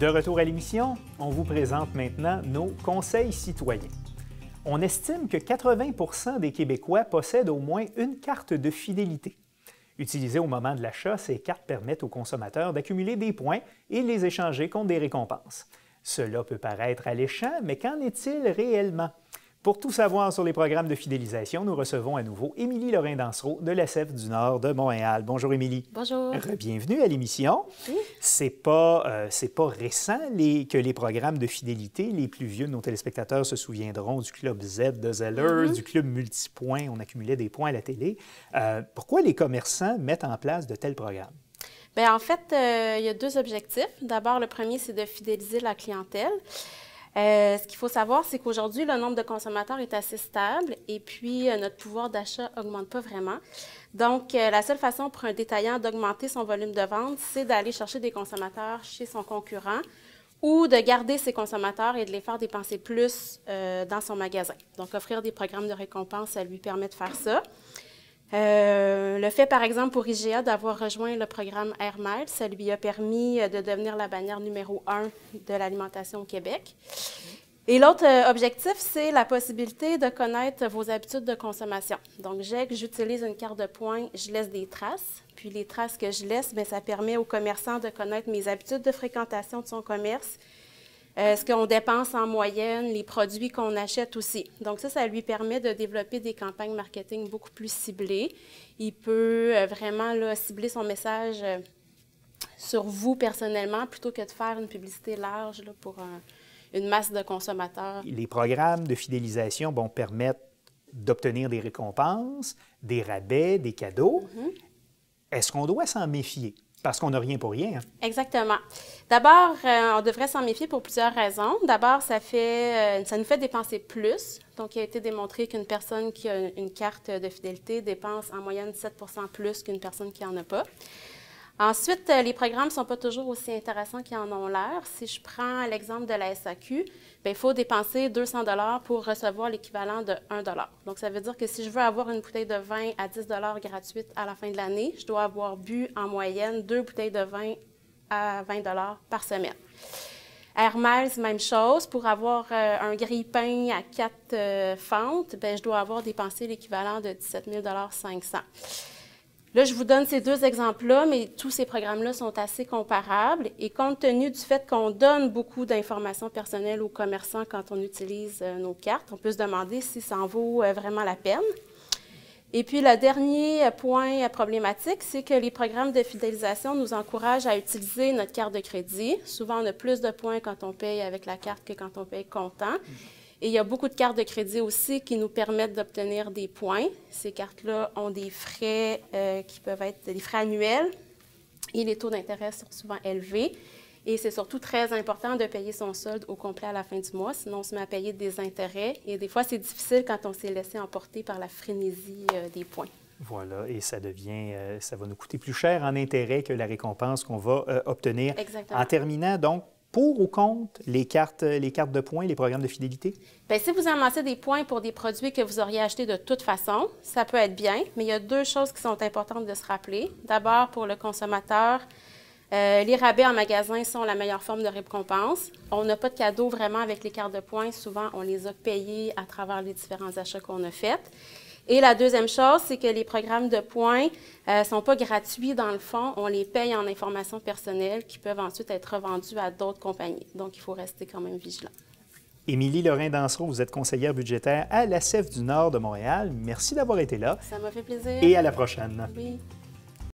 De retour à l'émission, on vous présente maintenant nos conseils citoyens. On estime que 80 des Québécois possèdent au moins une carte de fidélité. Utilisées au moment de l'achat, ces cartes permettent aux consommateurs d'accumuler des points et de les échanger contre des récompenses. Cela peut paraître alléchant, mais qu'en est-il réellement? Pour tout savoir sur les programmes de fidélisation, nous recevons à nouveau Émilie Lorrain-Dansereau de la CEF du Nord de Montréal. Bonjour Émilie. Bonjour. Bienvenue à l'émission. Oui. C'est pas récent que les programmes de fidélité, les plus vieux de nos téléspectateurs se souviendront du Club Z de Zellers, du Club Multipoint, on accumulait des points à la télé. Pourquoi les commerçants mettent en place de tels programmes? Bien, en fait, il y a deux objectifs. D'abord, le premier, c'est de fidéliser la clientèle. Ce qu'il faut savoir, c'est qu'aujourd'hui, le nombre de consommateurs est assez stable et puis notre pouvoir d'achat n'augmente pas vraiment. Donc, la seule façon pour un détaillant d'augmenter son volume de vente, c'est d'aller chercher des consommateurs chez son concurrent ou de garder ses consommateurs et de les faire dépenser plus dans son magasin. Donc, offrir des programmes de récompense, ça lui permet de faire ça. Le fait, par exemple, pour IGA d'avoir rejoint le programme Air Miles, ça lui a permis de devenir la bannière numéro 1 de l'alimentation au Québec. Et l'autre objectif, c'est la possibilité de connaître vos habitudes de consommation. Donc, j'utilise une carte de points, je laisse des traces. Puis les traces que je laisse, bien, ça permet aux commerçants de connaître mes habitudes de fréquentation de son commerce, ce qu'on dépense en moyenne, les produits qu'on achète aussi. Donc ça lui permet de développer des campagnes marketing beaucoup plus ciblées. Il peut vraiment là, cibler son message sur vous personnellement plutôt que de faire une publicité large là, pour une masse de consommateurs. Les programmes de fidélisation permettent d'obtenir des récompenses, des rabais, des cadeaux. Est-ce qu'on doit s'en méfier? Parce qu'on n'a rien pour rien. Hein? Exactement. D'abord, on devrait s'en méfier pour plusieurs raisons. D'abord, ça nous fait dépenser plus. Donc, il a été démontré qu'une personne qui a une carte de fidélité dépense en moyenne 7 % plus qu'une personne qui n'en a pas. Ensuite, les programmes ne sont pas toujours aussi intéressants qu'ils en ont l'air. Si je prends l'exemple de la SAQ, bien, il faut dépenser 200 $ pour recevoir l'équivalent de 1 $. Donc, ça veut dire que si je veux avoir une bouteille de vin à 10 $ gratuite à la fin de l'année, je dois avoir bu en moyenne 2 bouteilles de vin à 20 $ par semaine. Air Miles, même chose. Pour avoir un grille-pain à 4 fentes, bien, je dois avoir dépensé l'équivalent de 17 500 $. Là, je vous donne ces deux exemples-là, mais tous ces programmes-là sont assez comparables. Et compte tenu du fait qu'on donne beaucoup d'informations personnelles aux commerçants quand on utilise nos cartes, on peut se demander si ça en vaut vraiment la peine. Et puis, le dernier point problématique, c'est que les programmes de fidélisation nous encouragent à utiliser notre carte de crédit. Souvent, on a plus de points quand on paye avec la carte que quand on paye comptant. Et il y a beaucoup de cartes de crédit aussi qui nous permettent d'obtenir des points. Ces cartes-là ont des frais qui peuvent être des frais annuels et les taux d'intérêt sont souvent élevés. Et c'est surtout très important de payer son solde au complet à la fin du mois, sinon on se met à payer des intérêts. Et des fois, c'est difficile quand on s'est laissé emporter par la frénésie des points. Voilà, et ça va nous coûter plus cher en intérêt que la récompense qu'on va obtenir. Exactement. En terminant, donc, pour ou contre les cartes de points, les programmes de fidélité? Bien, si vous amassez des points pour des produits que vous auriez achetés de toute façon, ça peut être bien, mais il y a deux choses qui sont importantes de se rappeler. D'abord, pour le consommateur, les rabais en magasin sont la meilleure forme de récompense. On n'a pas de cadeau vraiment avec les cartes de points. Souvent, on les a payés à travers les différents achats qu'on a faits. Et la deuxième chose, c'est que les programmes de points ne sont pas gratuits dans le fond. On les paye en informations personnelles qui peuvent ensuite être revendues à d'autres compagnies. Donc, il faut rester quand même vigilant. Émilie Lorrain-Dansereau, vous êtes conseillère budgétaire à la CEF du Nord de Montréal. Merci d'avoir été là. Ça m'a fait plaisir. Et à la prochaine. Oui.